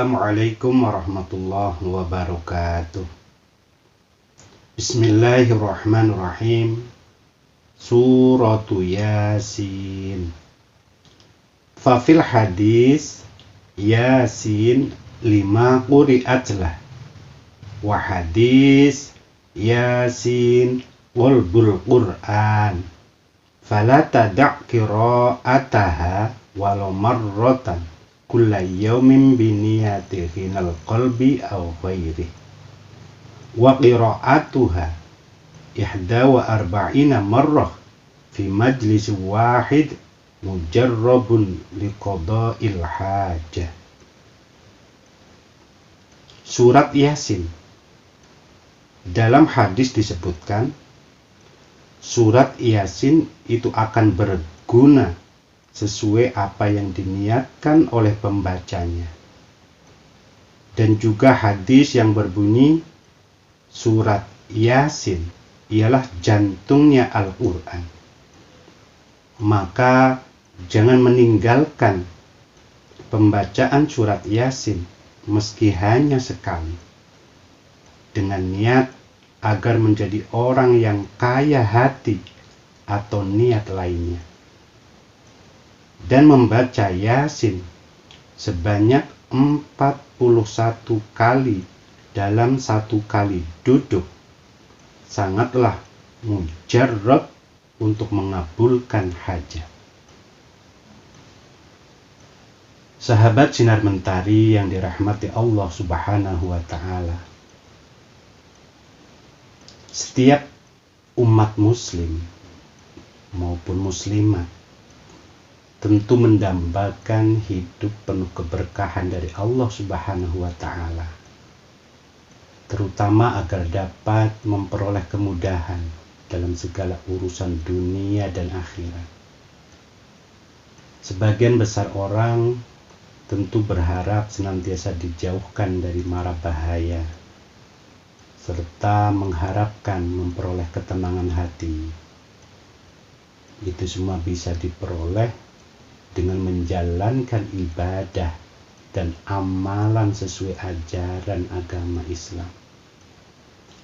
Assalamualaikum warahmatullahi wabarakatuh. Bismillahirrahmanirrahim. Suratu Yasin. Fafil hadis Yasin lima quri'atlah. Wa hadis Yasin walbul Qur'an. Fala tada' qira'ataha walau marratan kulla yawmin biniyati hinal qalbi aw ghairi wa qira'atuha ihda wa arba'ina marrah fi majlis wahid mujarrabun liqada'il hajah. Surat Yasin. Dalam hadis disebutkan surat Yasin itu akan berguna sesuai apa yang diniatkan oleh pembacanya. Dan juga hadis yang berbunyi surat Yasin ialah jantungnya Al-Quran. Maka jangan meninggalkan pembacaan surat Yasin meski hanya sekali, dengan niat agar menjadi orang yang kaya hati atau niat lainnya. Dan membaca Yasin sebanyak 41 kali dalam satu kali duduk sangatlah mujarrab untuk mengabulkan hajat. Sahabat Sinar Mentari yang dirahmati Allah Subhanahu wa ta'ala, setiap umat muslim maupun muslimat tentu mendambakan hidup penuh keberkahan dari Allah Subhanahu wa ta'ala, terutama agar dapat memperoleh kemudahan dalam segala urusan dunia dan akhirat. Sebagian besar orang tentu berharap senantiasa dijauhkan dari mara bahaya, serta mengharapkan memperoleh ketenangan hati. Itu semua bisa diperoleh dengan menjalankan ibadah dan amalan sesuai ajaran agama Islam.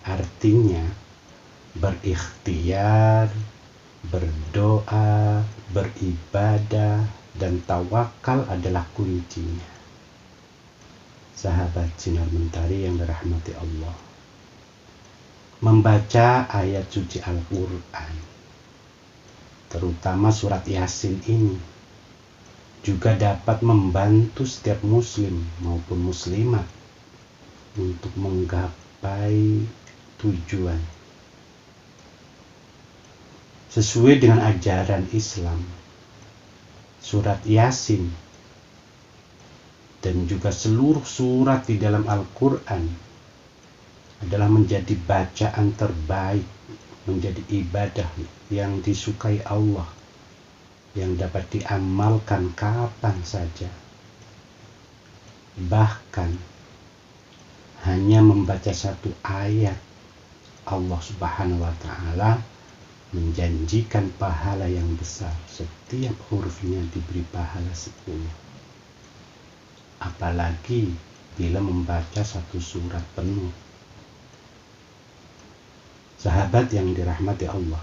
Artinya, berikhtiar, berdoa, beribadah, dan tawakal adalah kuncinya. Sahabat Sinar Mentari yang dirahmati Allah, membaca ayat suci Al-Quran, terutama surat Yasin ini, juga dapat membantu setiap muslim maupun muslimat untuk menggapai tujuan. Sesuai dengan ajaran Islam, surat Yasin dan juga seluruh surat di dalam Al-Quran adalah menjadi bacaan terbaik, menjadi ibadah yang disukai Allah, yang dapat diamalkan kapan saja. Bahkan hanya membaca satu ayat, Allah Subhanahu wa ta'ala menjanjikan pahala yang besar. Setiap hurufnya diberi pahala 10. Apalagi bila membaca satu surat penuh. Sahabat yang dirahmati Allah,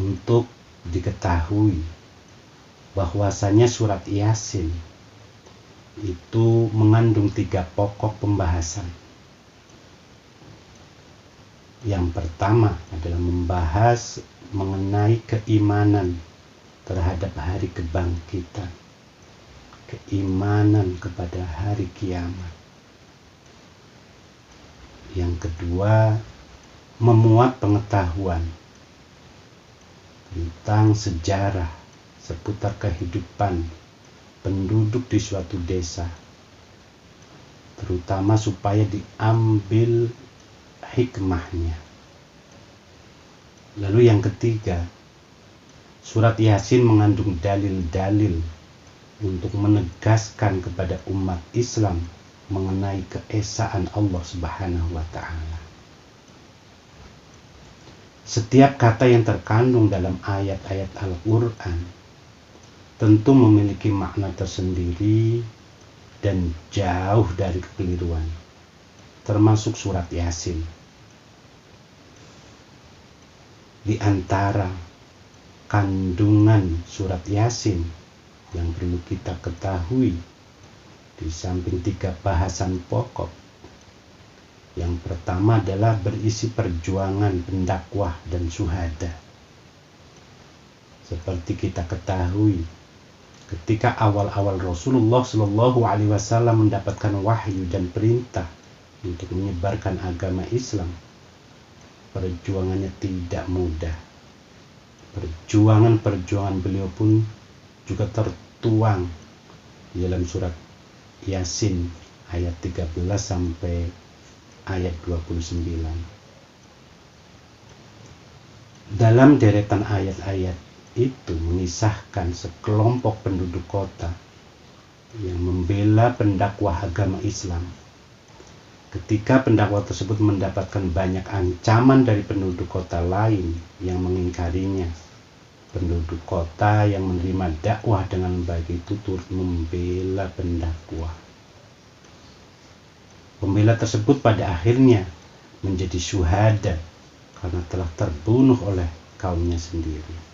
untuk diketahui bahwasanya surat Yasin itu mengandung 3 pokok pembahasan. Yang pertama adalah membahas mengenai keimanan terhadap hari kebangkitan, keimanan kepada hari kiamat. Yang kedua, memuat pengetahuan tentang sejarah seputar kehidupan penduduk di suatu desa, terutama supaya diambil hikmahnya. Lalu yang ketiga, surat Yasin mengandung dalil-dalil untuk menegaskan kepada umat Islam mengenai keesaan Allah Subhanahu wa ta'ala. Setiap kata yang terkandung dalam ayat-ayat Al-Quran tentu memiliki makna tersendiri dan jauh dari kekeliruan, termasuk surat Yasin. Di antara kandungan surat Yasin yang perlu kita ketahui, di samping 3 bahasan pokok, yang pertama adalah berisi perjuangan pendakwah dan syuhada. Seperti kita ketahui, ketika awal-awal Rasulullah Shallallahu Alaihi Wasallam mendapatkan wahyu dan perintah untuk menyebarkan agama Islam, perjuangannya tidak mudah. Perjuangan beliau pun juga tertuang di dalam surat Yasin ayat 13 sampai ayat 29. Dalam deretan ayat-ayat itu mengisahkan sekelompok penduduk kota yang membela pendakwah agama Islam. Ketika pendakwah tersebut mendapatkan banyak ancaman dari penduduk kota lain yang mengingkarinya, penduduk kota yang menerima dakwah dengan baik itu turut membela pendakwah. Pembela tersebut pada akhirnya menjadi syuhada karena telah terbunuh oleh kaumnya sendiri.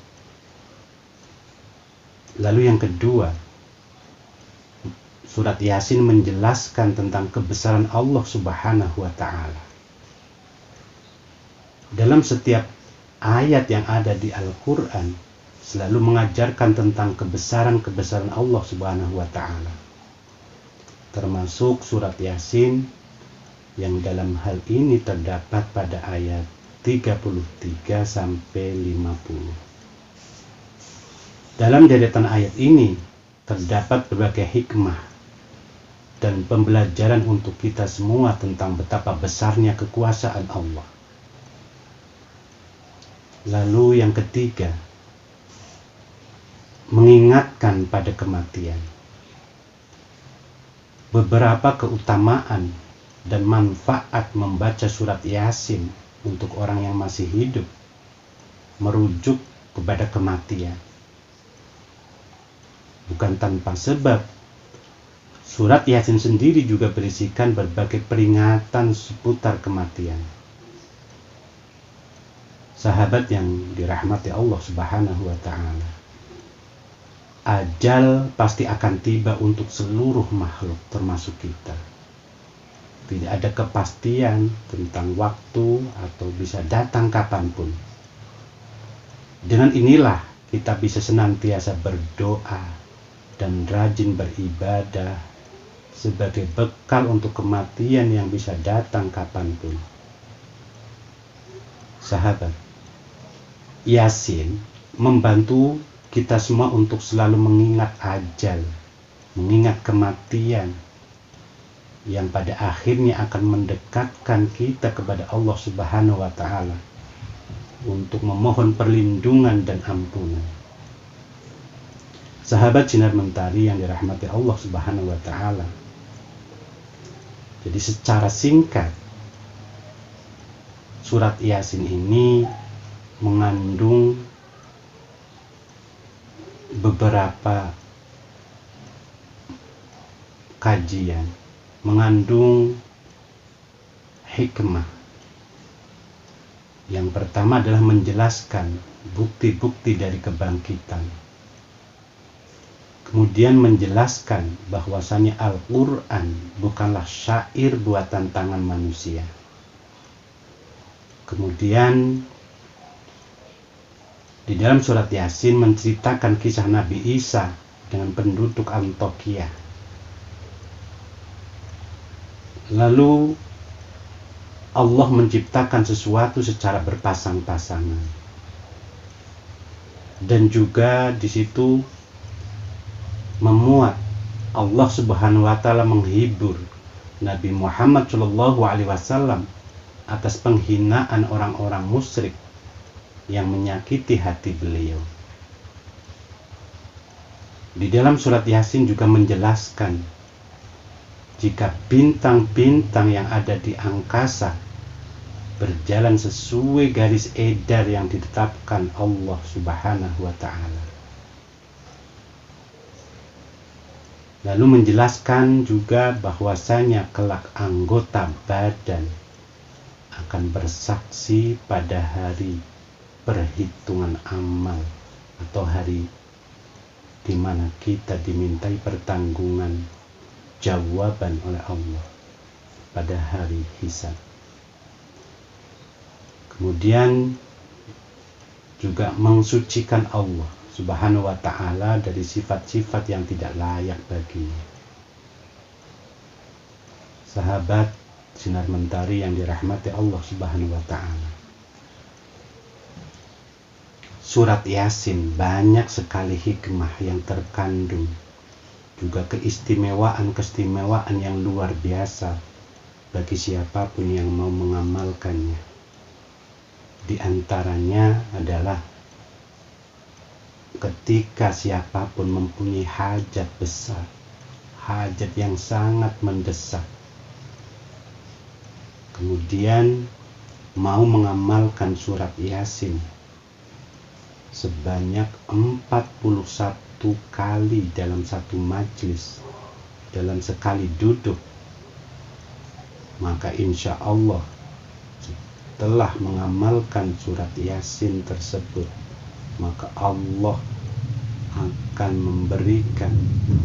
Lalu yang kedua, surat Yasin menjelaskan tentang kebesaran Allah Subhanahu wa Ta'ala. Dalam setiap ayat yang ada di Al-Quran selalu mengajarkan tentang kebesaran Allah Subhanahu wa Ta'ala, termasuk surat Yasin yang dalam hal ini terdapat pada ayat 33 sampai 50. Dalam deretan ayat ini terdapat berbagai hikmah dan pembelajaran untuk kita semua tentang betapa besarnya kekuasaan Allah. Lalu yang ketiga, mengingatkan pada kematian. Beberapa keutamaan dan manfaat membaca surat Yasin untuk orang yang masih hidup merujuk kepada kematian. Bukan tanpa sebab, surat Yasin sendiri juga berisikan berbagai peringatan seputar kematian. Sahabat yang dirahmati Allah Subhanahu wa Ta'ala, ajal pasti akan tiba untuk seluruh makhluk termasuk kita. Tidak ada kepastian tentang waktu atau bisa datang kapanpun. Dengan inilah kita bisa senantiasa berdoa dan rajin beribadah sebagai bekal untuk kematian yang bisa datang kapanpun. Sahabat, Yasin membantu kita semua untuk selalu mengingat ajal, mengingat kematian yang pada akhirnya akan mendekatkan kita kepada Allah Subhanahu wa Ta'ala untuk memohon perlindungan dan ampunan. Sahabat Sinar Mentari yang dirahmati Allah Subhanahu wa Ta'ala, jadi secara singkat, surat Yasin ini mengandung beberapa kajian, mengandung hikmah. Yang pertama adalah menjelaskan bukti-bukti dari kebangkitan. Kemudian menjelaskan bahwasanya Al-Quran bukanlah syair buatan tangan manusia. Kemudian di dalam surat Yasin menceritakan kisah Nabi Isa dengan penduduk Antokia. Lalu Allah menciptakan sesuatu secara berpasang-pasangan. Dan juga di situ memuat Allah Subhanahu wa Ta'ala menghibur Nabi Muhammad Shallallahu Alaihi Wasallam atas penghinaan orang-orang musyrik yang menyakiti hati beliau. Di dalam surat Yasin juga menjelaskan jika bintang-bintang yang ada di angkasa berjalan sesuai garis edar yang ditetapkan Allah Subhanahu wa Ta'ala. Lalu menjelaskan juga bahwasanya kelak anggota badan akan bersaksi pada hari perhitungan amal atau hari di mana kita dimintai pertanggungan jawaban oleh Allah pada hari hisab. Kemudian juga mensucikan Allah Subhanahu wa ta'ala dari sifat-sifat yang tidak layak baginya. Sahabat sinar mentari yang dirahmati Allah Subhanahu wa ta'ala, surat Yasin banyak sekali hikmah yang terkandung, juga keistimewaan yang luar biasa bagi siapapun yang mau mengamalkannya. Di antaranya adalah ketika siapapun mempunyai hajat besar, hajat yang sangat mendesak, kemudian mau mengamalkan surat Yasin sebanyak 41 kali dalam satu majlis, dalam sekali duduk, maka insya Allah setelah mengamalkan surat Yasin tersebut, maka Allah akan memberikan,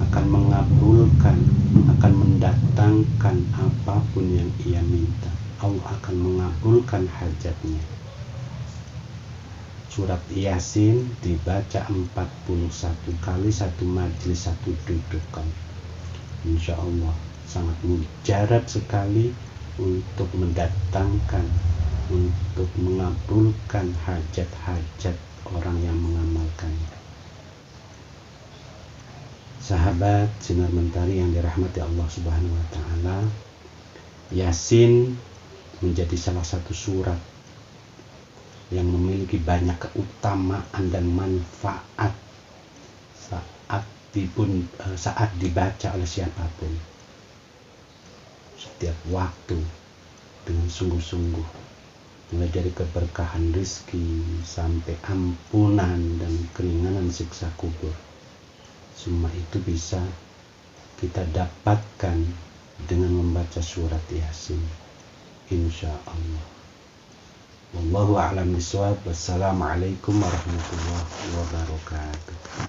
akan mengabulkan, akan mendatangkan apapun yang ia minta. Allah akan mengabulkan hajatnya. Surat Yasin dibaca 41 kali satu majelis, satu dudukan. Insya Allah sangat mujarab sekali untuk mendatangkan, untuk mengabulkan hajat-hajat orang yang mengamalkannya. Sahabat sinar mentari yang dirahmati Allah Subhanahu wa ta'ala, Yasin menjadi salah satu surat yang memiliki banyak keutamaan dan manfaat saat dibaca oleh siapapun, setiap waktu, dengan sungguh-sungguh, mulai dari keberkahan rizki sampai ampunan dan keringanan siksa kubur. Semua itu bisa kita dapatkan dengan membaca surat Yasin, insya Allah. Wallahu a'lam bishawab. Wassalamualaikum warahmatullahi wabarakatuh.